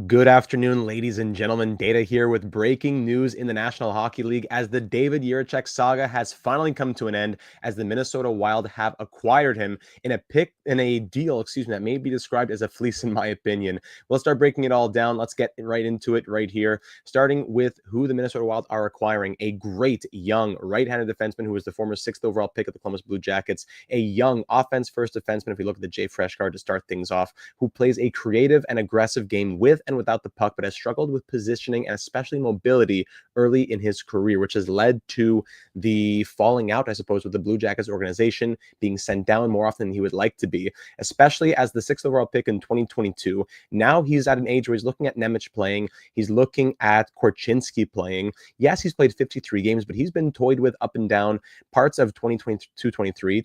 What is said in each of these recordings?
Good afternoon, ladies and gentlemen. Data here with breaking news in the National Hockey League as the David Jiricek saga has finally come to an end as the Minnesota Wild have acquired him in a deal, that may be described as a fleece in my opinion. We'll start breaking it all down. Let's get right into it right here, starting with who the Minnesota Wild are acquiring. A great young right-handed defenseman who was the former 6th overall pick of the Columbus Blue Jackets, a young offense-first defenseman, if we look at the Jay Fresh card to start things off, who plays a creative and aggressive game with and without the puck, but has struggled with positioning and especially mobility early in his career, which has led to the falling out, I suppose, with the Blue Jackets organization, being sent down more often than he would like to be, especially as the 6th overall pick in 2022. Now he's at an age where he's looking at Nemec playing. He's looking at Korchinski playing. Yes, he's played 53 games, but he's been toyed with up and down parts of 2022-23,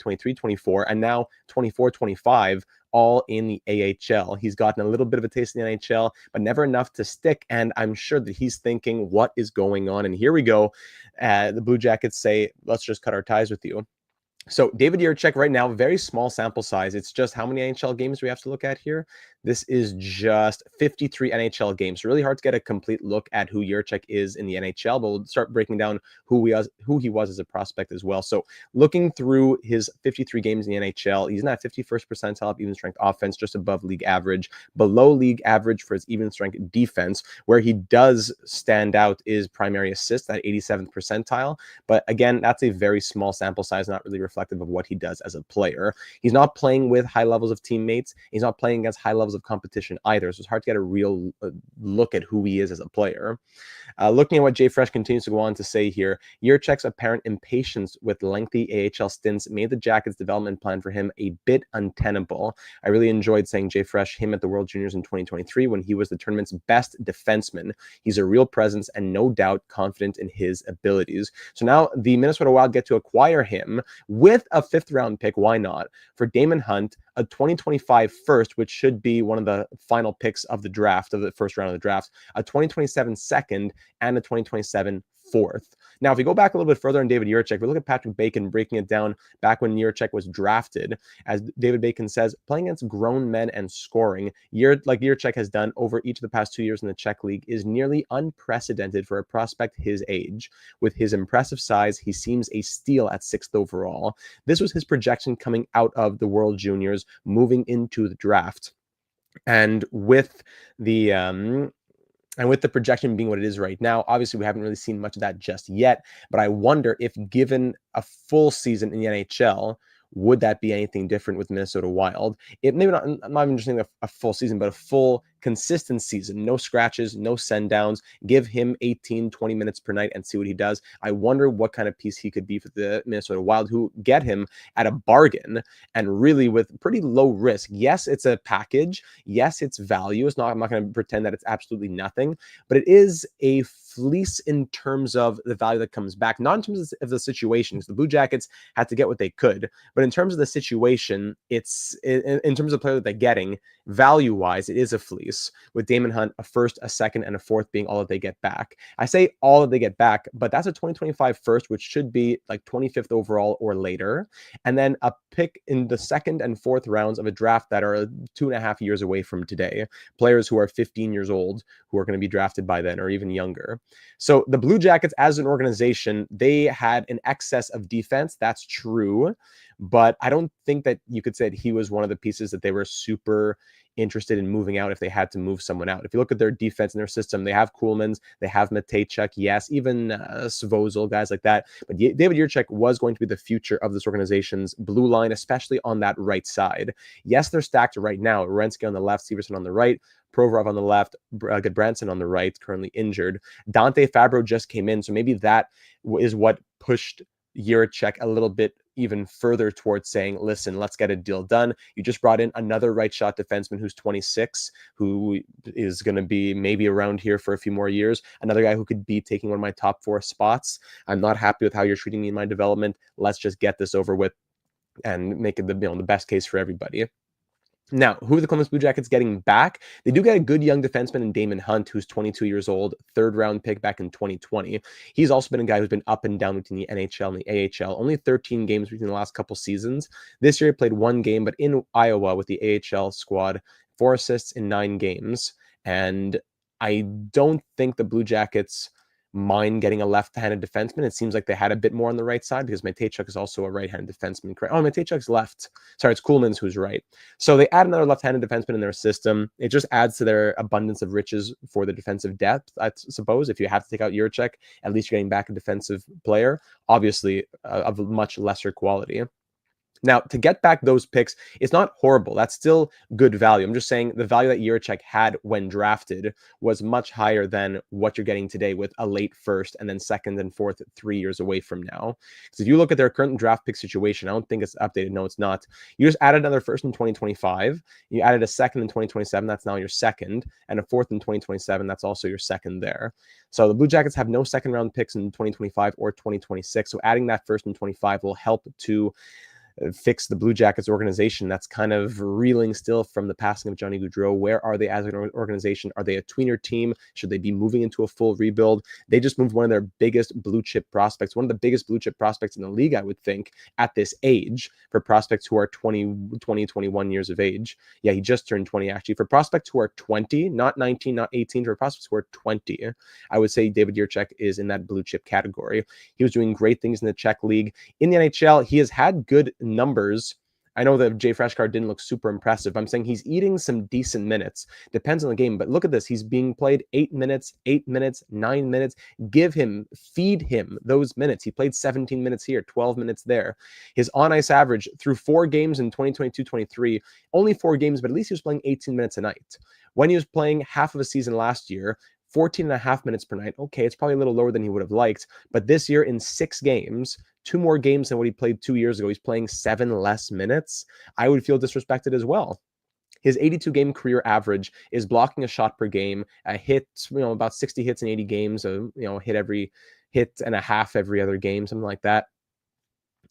23-24, and now 24-25, all in the AHL. He's gotten a little bit of a taste in the NHL, but never enough to stick. And I'm sure that he's thinking, what is going on? And here we go. The Blue Jackets say, let's just cut our ties with you. So David Jiricek right now, very small sample size. It's just how many NHL games we have to look at here? This is just 53 NHL games. Really hard to get a complete look at who Jiricek is in the NHL, but we'll start breaking down who he was as a prospect as well. So looking through his 53 games in the NHL, he's in that 51st percentile of even strength offense, just above league average, below league average for his even strength defense. Where he does stand out is primary assists at 87th percentile. But again, that's a very small sample size, not really reflective of what he does as a player. He's not playing with high levels of teammates. He's not playing against high levels of competition either. So it's hard to get a real look at who he is as a player. Looking at what Jay Fresh continues to go on to say here, Jiricek's apparent impatience with lengthy AHL stints made the Jackets' development plan for him a bit untenable. I really enjoyed saying Jay Fresh him at the World Juniors in 2023 when he was the tournament's best defenseman. He's a real presence and no doubt confident in his abilities. So now the Minnesota Wild get to acquire him with a 5th round pick. Why not? For Daemon Hunt, a 2025 first, which should be one of the final picks of the draft, of the first round of the draft, a 2027 second, and a 2027 fourth. Now, if we go back a little bit further on David Jiricek, we look at Patrick Bacon breaking it down back when Jiricek was drafted. As David Bacon says, playing against grown men and scoring, like Jiricek has done over each of the past 2 years in the Czech League, is nearly unprecedented for a prospect his age. With his impressive size, he seems a steal at 6th overall. This was his projection coming out of the World Juniors, moving into the draft. And with the projection being what it is right now, obviously we haven't really seen much of that just yet. But I wonder if given a full season in the NHL, would that be anything different with Minnesota Wild? It maybe not. I'm not even just saying a full season, but a full consistent season. No scratches, no send downs. Give him 18, 20 minutes per night and see what he does. I wonder what kind of piece he could be for the Minnesota Wild, who get him at a bargain and really with pretty low risk. Yes, it's a package. Yes, it's value. I'm not going to pretend that it's absolutely nothing, but it is a fleece in terms of the value that comes back, not in terms of the situation, because the Blue Jackets had to get what they could, but in terms of the situation, it's in terms of the player that they're getting, value-wise, it is a fleece, with Daemon Hunt, a first, a second, and a fourth being all that they get back. I say all that they get back, but that's a 2025 first, which should be like 25th overall or later, and then a pick in the 2nd and 4th rounds of a draft that are 2.5 years away from today. Players who are 15 years old who are going to be drafted by then or even younger. So the Blue Jackets as an organization, they had an excess of defense. That's true. But I don't think that you could say that he was one of the pieces that they were super interested in moving out if they had to move someone out. If you look at their defense and their system, they have Kuhlmans, they have Matejchuk, yes, even Svozil, guys like that. But David Jiricek was going to be the future of this organization's blue line, especially on that right side. Yes, they're stacked right now. Werenski on the left, Severson on the right, Provorov on the left, Goodbranson on the right, currently injured. Dante Fabro just came in, so maybe that is what pushed Jiricek a little bit even further towards saying, listen, let's get a deal done. You just brought in another right shot defenseman who's 26, who is going to be maybe around here for a few more years. Another guy who could be taking one of my top 4 spots. I'm not happy with how you're treating me in my development. Let's just get this over with and make it the best case for everybody. Now, who are the Columbus Blue Jackets getting back? They do get a good young defenseman in Daemon Hunt, who's 22 years old, 3rd round pick back in 2020. He's also been a guy who's been up and down between the NHL and the AHL. Only 13 games between the last couple seasons. This year he played 1 game, but in Iowa with the AHL squad, 4 assists in 9 games. And I don't think the Blue Jackets mind getting a left-handed defenseman. It seems like they had a bit more on the right side because Matejchuk is also a right-handed defenseman. Oh, Matejchuk's left. Sorry, it's Kuhlman's who's right. So they add another left-handed defenseman in their system. It just adds to their abundance of riches for the defensive depth, I suppose. If you have to take out Jiricek, at least you're getting back a defensive player, obviously of much lesser quality. Now, to get back those picks, it's not horrible. That's still good value. I'm just saying the value that Jiricek had when drafted was much higher than what you're getting today with a late first and then second and fourth 3 years away from now. Because if you look at their current draft pick situation, I don't think it's updated. No, it's not. You just added another first in 2025. You added a second in 2027. That's now your second. And a fourth in 2027. That's also your second there. So the Blue Jackets have no second round picks in 2025 or 2026. So adding that first in 25 will help to fix the Blue Jackets organization that's kind of reeling still from the passing of Johnny Gaudreau. Where are they as an organization? Are they a tweener team? Should they be moving into a full rebuild? They just moved one of their biggest blue chip prospects, one of the biggest blue chip prospects in the league, I would think, at this age for prospects who are 21 years of age. Yeah, he just turned 20, actually. For prospects who are 20, not 19, not 18, for prospects who are 20, I would say David Jiricek is in that blue chip category. He was doing great things in the Czech league. In the NHL, he has had good numbers. I know that Jay Freshcard didn't look super impressive. I'm saying he's eating some decent minutes. Depends on the game, but look at this. He's being played 8 minutes, 8 minutes, 9 minutes. Feed him those minutes. He played 17 minutes here, 12 minutes there. His on-ice average through 4 games in 2022-23, only 4 games, but at least he was playing 18 minutes a night. When he was playing half of a season last year, 14 and a half minutes per night. Okay, it's probably a little lower than he would have liked, but this year in 6 games, 2 more games than what he played 2 years ago, he's playing 7 less minutes. I would feel disrespected as well. His 82-game career average is blocking a shot per game, a hit, about 60 hits in 80 games, hit and a half every other game, something like that.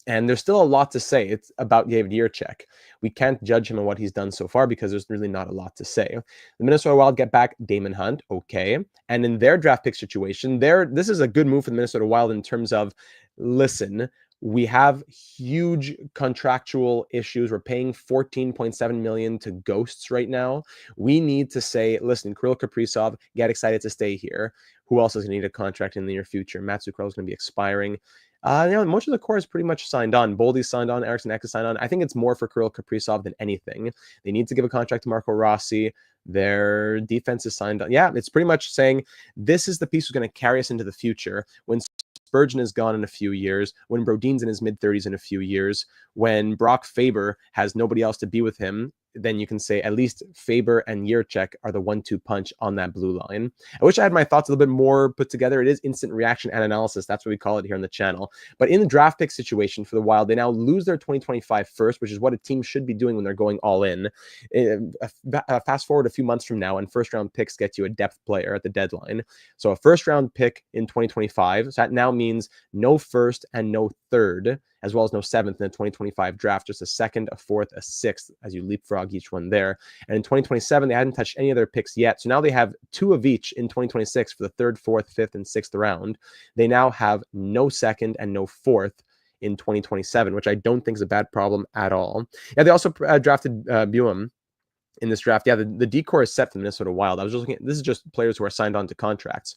And there's still a lot to say. It's about David Jiricek. We can't judge him on what he's done so far because there's really not a lot to say. The Minnesota Wild get back Daemon Hunt, okay. And in their draft pick situation, this is a good move for the Minnesota Wild in terms of, listen, we have huge contractual issues. We're paying $14.7 million to ghosts right now. We need to say, listen, Kirill Kaprizov, get excited to stay here. Who else is going to need a contract in the near future? Matt Zuccarello is going to be expiring. Most of the core is pretty much signed on. Boldy's signed on. Eriksson Ek is signed on. I think it's more for Kirill Kaprizov than anything. They need to give a contract to Marco Rossi. Their defense is signed on. Yeah, it's pretty much saying this is the piece who's going to carry us into the future. When Spurgeon is gone in a few years, when Brodin's in his mid-30s in a few years, when Brock Faber has nobody else to be with him, then you can say at least Faber and Jiricek are the 1-2 punch on that blue line. I wish I had my thoughts a little bit more put together. It is instant reaction and analysis. That's what we call it here on the channel. But in the draft pick situation for the Wild, they now lose their 2025 first, which is what a team should be doing when they're going all in. Fast forward a few months from now, and first-round picks get you a depth player at the deadline. So a first-round pick in 2025, so that now means no first and no third, as well as no seventh in the 2025 draft, just a second, a fourth, a sixth, as you leapfrog each one there. And in 2027, they hadn't touched any of their picks yet. So now they have 2 of each in 2026 for the third, fourth, fifth, and sixth round. They now have no second and no fourth in 2027, which I don't think is a bad problem at all. Yeah, they also drafted Buum in this draft. Yeah, the decor is set for the Minnesota Wild. I was just looking at, this is just players who are signed on to contracts.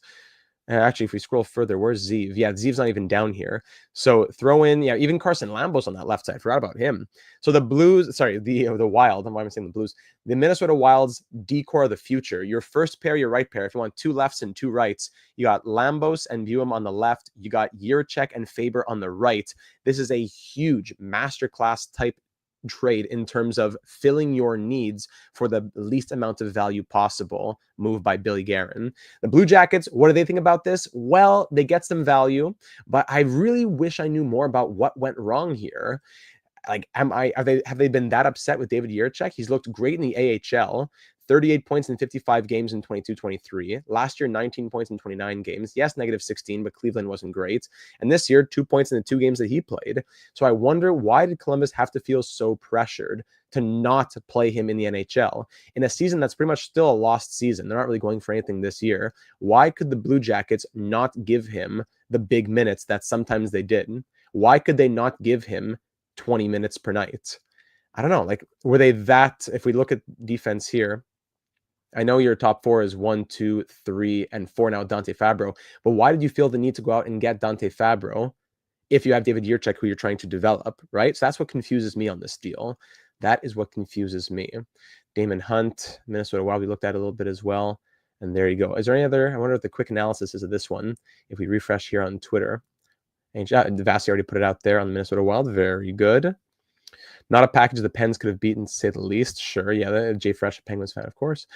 Actually, if we scroll further, where's Zeev? Yeah, Zeev's not even down here. So throw in, even Carson Lambos on that left side. I forgot about him. So the Wild, why am I saying the Blues? The Minnesota Wild's decor of the future. Your first pair, your right pair. If you want 2 lefts and 2 rights, you got Lambos and Buum on the left. You got Jiricek and Faber on the right. This is a huge masterclass type trade in terms of filling your needs for the least amount of value possible move by Billy Guerin. The Blue Jackets, what do they think about this? Well, they get some value, but I really wish I knew more about what went wrong here. Like, have they been that upset with David Jiricek? He's looked great in the AHL. 38 points in 55 games in 22-23. Last year, 19 points in 29 games. Yes, -16, but Cleveland wasn't great. And this year, 2 points in the 2 games that he played. So I wonder, why did Columbus have to feel so pressured to not play him in the NHL? In a season that's pretty much still a lost season. They're not really going for anything this year. Why could the Blue Jackets not give him the big minutes that sometimes they did? Why could they not give him 20 minutes per night? I don't know. Like, were they that, if we look at defense here, I know your top four is 1, 2, 3, and 4 now, Dante Fabro, but why did you feel the need to go out and get Dante Fabro if you have David Jiricek, who you're trying to develop, right? So that's what confuses me on this deal. That is what confuses me. Daemon Hunt, Minnesota Wild, we looked at a little bit as well. And there you go. Is there any other? I wonder what the quick analysis is of this one. If we refresh here on Twitter. And Vasi already put it out there on the Minnesota Wild. Very good. Not a package the Pens could have beaten, to say the least. Sure, yeah, Jay Fresh, a Penguins fan, of course.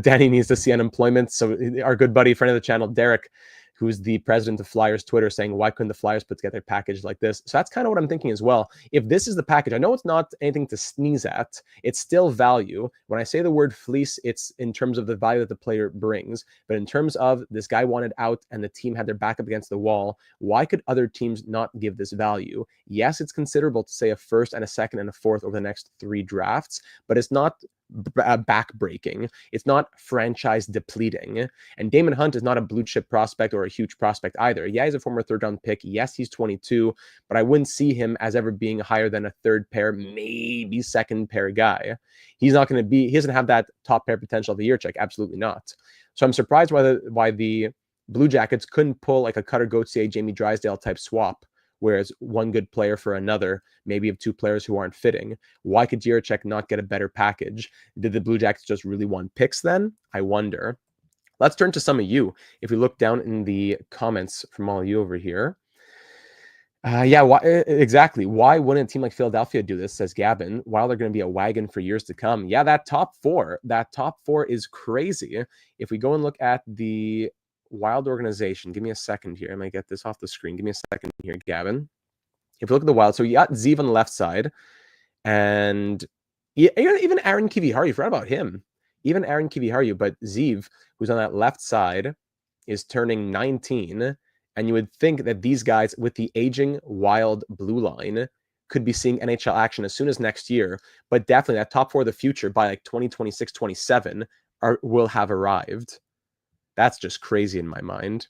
Danny needs to see unemployment. So our good buddy, friend of the channel, Derek, who's the president of Flyers Twitter, saying, why couldn't the Flyers put together a package like this? So that's kind of what I'm thinking as well. If this is the package, I know it's not anything to sneeze at. It's still value. When I say the word fleece, it's in terms of the value that the player brings. But in terms of this guy wanted out and the team had their back up against the wall, why could other teams not give this value? Yes, it's considerable to say a first and a second and a fourth over the next 3 drafts, but it's not back-breaking. It's not franchise depleting. And Daemon Hunt is not a blue chip prospect or a huge prospect either. Yeah, he's a former 3rd-round pick. Yes, he's 22, but I wouldn't see him as ever being higher than a 3rd pair, maybe 2nd pair guy. He's not going to be, he doesn't have that top pair potential of a Jiricek. Absolutely not. So I'm surprised why the Blue Jackets couldn't pull like a Cutter Gauthier, Jamie Drysdale type swap, whereas one good player for another, maybe of 2 players who aren't fitting. Why could Jiricek not get a better package? Did the Blue Jackets just really want picks then? I wonder. Let's turn to some of you. If we look down in the comments from all of you over here. Exactly. Why wouldn't a team like Philadelphia do this, says Gavin, while they're going to be a wagon for years to come? Yeah, that top four is crazy. If we go and look at the Wild organization, give me a second here. I might get this off the screen. Give me a second here, Gavin. If you look at the Wild, so you got Zeev on the left side, and even Aaron Kiviharju, you forgot about him. Even Aaron Kiviharju, but Zeev, who's on that left side, is turning 19, and you would think that these guys with the aging Wild blue line could be seeing NHL action as soon as next year, but definitely that top 4 of the future by like 2026, 27 will have arrived. That's just crazy in my mind.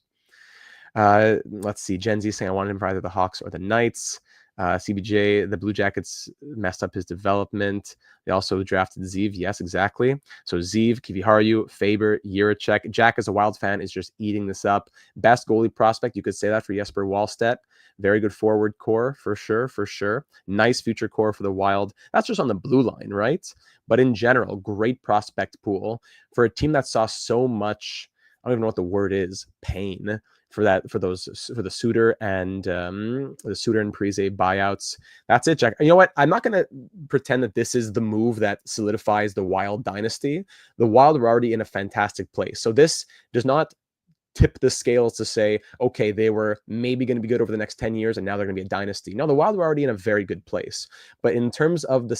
Let's see. Gen Z saying I wanted him for either the Hawks or the Knights. CBJ, the Blue Jackets messed up his development. They also drafted Zeev. Yes, exactly. So Zeev, Kiviharju, Faber, Jiricek. Jack, as a Wild fan, is just eating this up. Best goalie prospect. You could say that for Jesper Wallstedt. Very good forward core, for sure. Nice future core for the Wild. That's just on the blue line, right? But in general, great prospect pool for a team that saw so much, I don't even know what the word is, pain for the Suter and Parise buyouts. That's it, Jack. You know what? I'm not going to pretend that this is the move that solidifies the Wild dynasty. The Wild are already in a fantastic place. So this does not tip the scales to say, okay, they were maybe going to be good over the next 10 years and now they're going to be a dynasty. No, the Wild were already in a very good place. But in terms of the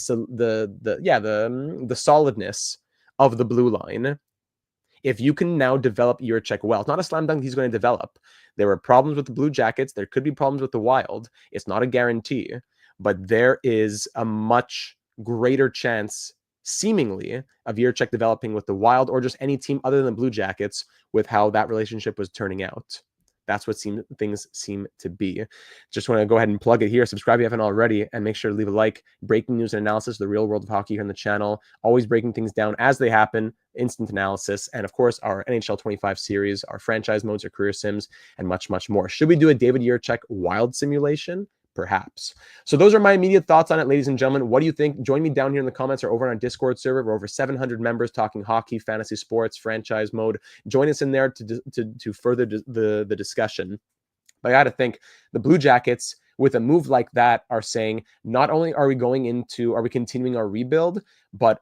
solidness of the blue line, if you can now develop Jiricek well, it's not a slam dunk he's going to develop. There were problems with the Blue Jackets. There could be problems with the Wild. It's not a guarantee, but there is a much greater chance, seemingly, of Jiricek developing with the Wild or just any team other than the Blue Jackets with how that relationship was turning out. That's what things seem to be. Just want to go ahead and plug it here. Subscribe if you haven't already, and make sure to leave a like. Breaking news and analysis, the real world of hockey here on the channel. Always breaking things down as they happen, instant analysis, and of course, our NHL 25 series, our franchise modes, our career sims, and much, much more. Should we do a David Jiricek Wild simulation? Perhaps. So those are my immediate thoughts on it, ladies and gentlemen. What do you think? Join me down here in the comments or over on our Discord server. We're over 700 members talking hockey, fantasy sports, franchise mode. Join us in there to further the discussion. But I got to think the Blue Jackets, with a move like that, are saying not only are we continuing our rebuild, but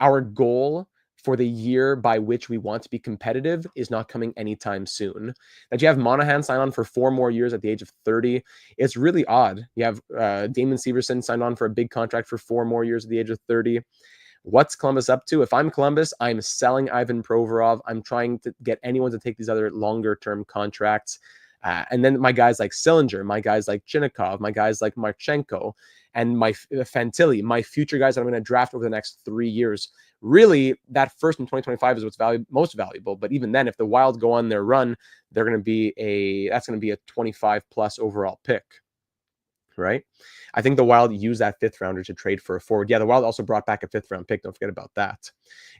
our goal for the year by which we want to be competitive is not coming anytime soon. That you have Monahan sign on for 4 more years at the age of 30. It's really odd. You have Damon Severson signed on for a big contract for 4 more years at the age of 30. What's Columbus up to? If I'm Columbus, I'm selling Ivan Provorov. I'm trying to get anyone to take these other longer-term contracts. And then my guys like Sillinger, my guys like Chinnikov, my guys like Marchenko, and my Fantilli, my future guys that I'm going to draft over the next 3 years. Really, that first in 2025 is what's most valuable. But even then, if the Wild go on their run, that's going to be a 25 plus overall pick. right? I think the Wild used that 5th rounder to trade for a forward. Yeah, the Wild also brought back a 5th round pick. Don't forget about that.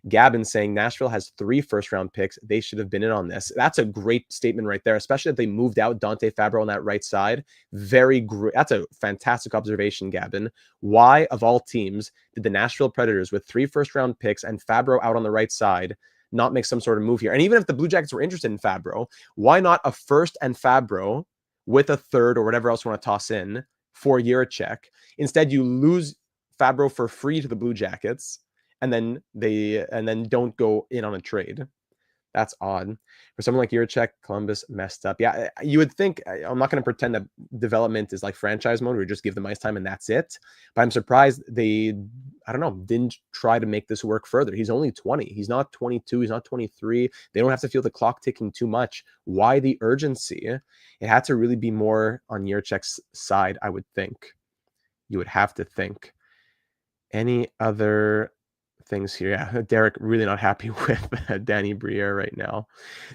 Gavin saying Nashville has 3 first-round picks. They should have been in on this. That's a great statement right there, especially if they moved out Dante Fabro on that right side. Very great. That's a fantastic observation, Gavin. Why, of all teams, did the Nashville Predators with 3 first-round picks and Fabro out on the right side not make some sort of move here? And even if the Blue Jackets were interested in Fabro, why not a first and Fabro with a third or whatever else you want to toss in for Jiricek? Instead, you lose Fabro for free to the Blue Jackets, and then don't go in on a trade. That's odd. For someone like Jiricek, Columbus messed up. Yeah, you would think, I'm not going to pretend that development is like franchise mode where you just give them ice time and that's it. But I'm surprised they, I don't know, didn't try to make this work further. He's only 20. He's not 22. He's not 23. They don't have to feel the clock ticking too much. Why the urgency? It had to really be more on Jiricek's side, I would think. You would have to think. Any other things here? Yeah, Derek really not happy with Danny Briere right now.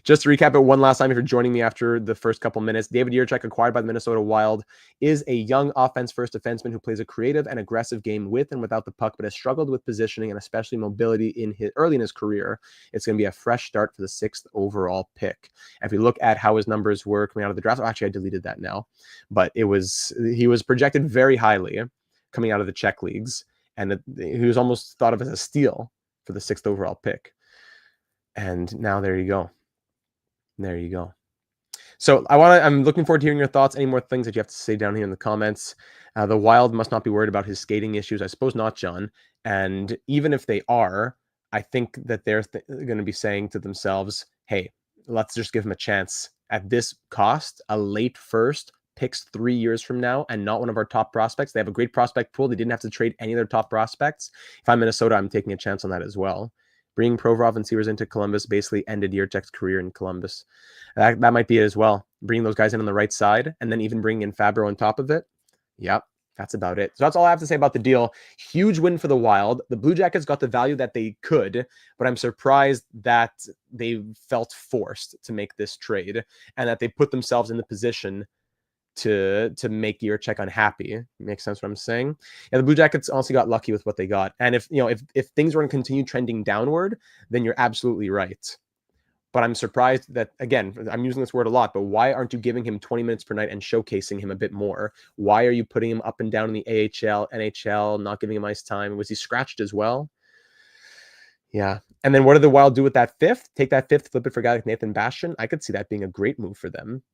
Just to recap it one last time, if you're joining me after the first couple minutes, David Jiricek, acquired by the Minnesota Wild, is a young offense-first defenseman who plays a creative and aggressive game with and without the puck, but has struggled with positioning and especially mobility early in his career. It's going to be a fresh start for the 6th overall pick. If you look at how his numbers were coming out of the draft, actually I deleted that now, but he was projected very highly coming out of the Czech leagues. And he was almost thought of as a steal for the 6th overall pick. And now there you go. There you go. So I'm looking forward to hearing your thoughts. Any more things that you have to say down here in the comments? The Wild must not be worried about his skating issues. I suppose not, John. And even if they are, I think that they're going to be saying to themselves, hey, let's just give him a chance. At this cost, a late first, picks 3 years from now, and not one of our top prospects. They have a great prospect pool. They didn't have to trade any of their top prospects. If I'm Minnesota, I'm taking a chance on that as well. Bringing Provorov and Sears into Columbus basically ended Jiricek's career in Columbus. That might be it as well. Bringing those guys in on the right side, and then even bringing in Fabro on top of it. Yep, that's about it. So that's all I have to say about the deal. Huge win for the Wild. The Blue Jackets got the value that they could, but I'm surprised that they felt forced to make this trade and that they put themselves in the position to make Jiricek unhappy. Makes sense what I'm saying? Yeah, the Blue Jackets honestly got lucky with what they got. And if things were going to continue trending downward, then you're absolutely right. But I'm surprised that, again, I'm using this word a lot, but why aren't you giving him 20 minutes per night and showcasing him a bit more? Why are you putting him up and down in the AHL, NHL, not giving him ice time? Was he scratched as well? Yeah. And then what did the Wild do with that 5th? Take that 5th, flip it for a guy like Nathan Bastian? I could see that being a great move for them.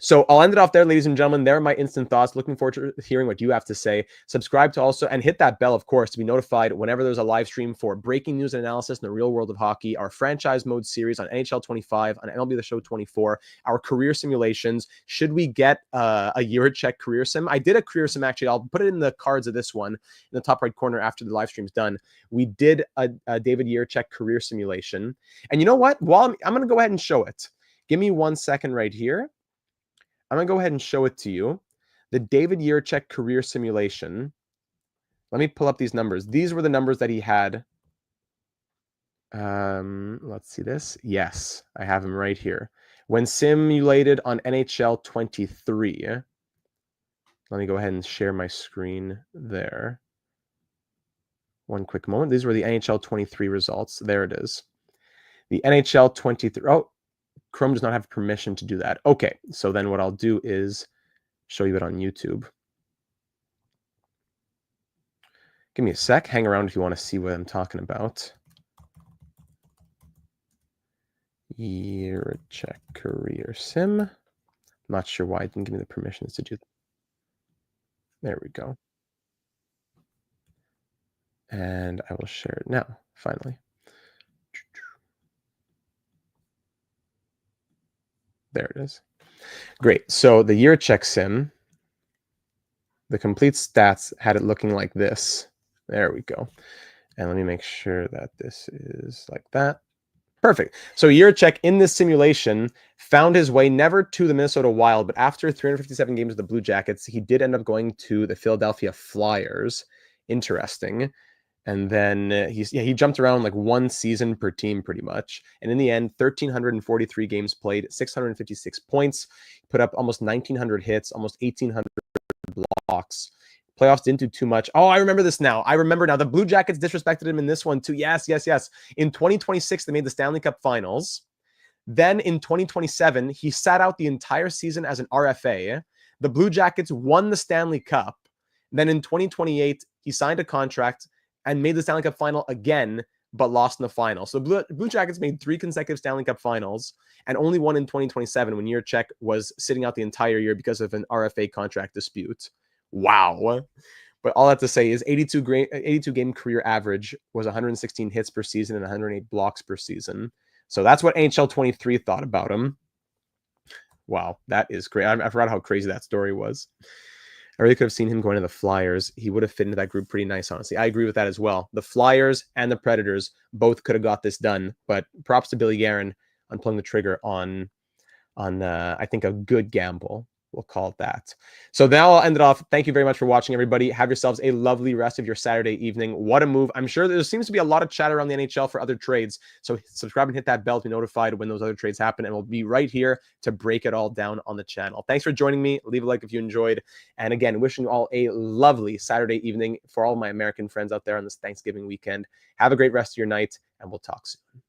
So I'll end it off there, ladies and gentlemen. There are my instant thoughts. Looking forward to hearing what you have to say. Subscribe to also, and hit that bell, of course, to be notified whenever there's a live stream for breaking news and analysis in the real world of hockey, our franchise mode series on NHL 25, on MLB The Show 24, our career simulations. Should we get a Jiricek career sim? I did a career sim, actually. I'll put it in the cards of this one in the top right corner after the live stream's done. We did a David Jiricek career simulation. And you know what? I'm going to go ahead and show it. Give me 1 second right here. I'm going to go ahead and show it to you. The David Jiricek career simulation. Let me pull up these numbers. These were the numbers that he had. Let's see this. Yes, I have him right here. When simulated on NHL 23. Let me go ahead and share my screen there. One quick moment. These were the NHL 23 results. There it is. The NHL 23. Oh, Chrome does not have permission to do that. Okay, so then what I'll do is show you it on YouTube. Give me a sec. Hang around if you want to see what I'm talking about. Jiricek career sim. I'm not sure why it didn't give me the permissions to do that. There we go. And I will share it now, finally. There it is. Great. So the Jiricek sim, the complete stats had it looking like this. There we go. And let me make sure that this is like that. Perfect. So Jiricek in this simulation found his way never to the Minnesota Wild, but after 357 games with the Blue Jackets, he did end up going to the Philadelphia Flyers. Interesting. And then he jumped around like one season per team pretty much. And in the end, 1,343 games played, 656 points, put up almost 1,900 hits, almost 1,800 blocks. Playoffs didn't do too much. Oh, I remember this now. I remember now. The Blue Jackets disrespected him in this one too. Yes. In 2026, they made the Stanley Cup Finals. Then in 2027, he sat out the entire season as an RFA. The Blue Jackets won the Stanley Cup. Then in 2028, he signed a contract and made the Stanley Cup Final again, but lost in the final. So Blue Jackets made 3 consecutive Stanley Cup Finals and only won in 2027 when Jiricek was sitting out the entire year because of an RFA contract dispute. Wow. But all I have to say is 82 game career average was 116 hits per season and 108 blocks per season. So that's what NHL 23 thought about him. Wow, that is great. I forgot how crazy that story was. I really could have seen him going to the Flyers. He would have fit into that group pretty nice, honestly. I agree with that as well. The Flyers and the Predators both could have got this done, but props to Billy Guerin on pulling the trigger on I think, a good gamble. We'll call it that. So now I'll end it off. Thank you very much for watching, everybody. Have yourselves a lovely rest of your Saturday evening. What a move. I'm sure there seems to be a lot of chatter around the NHL for other trades. So subscribe and hit that bell to be notified when those other trades happen. And we'll be right here to break it all down on the channel. Thanks for joining me. Leave a like if you enjoyed. And again, wishing you all a lovely Saturday evening for all my American friends out there on this Thanksgiving weekend. Have a great rest of your night, and we'll talk soon.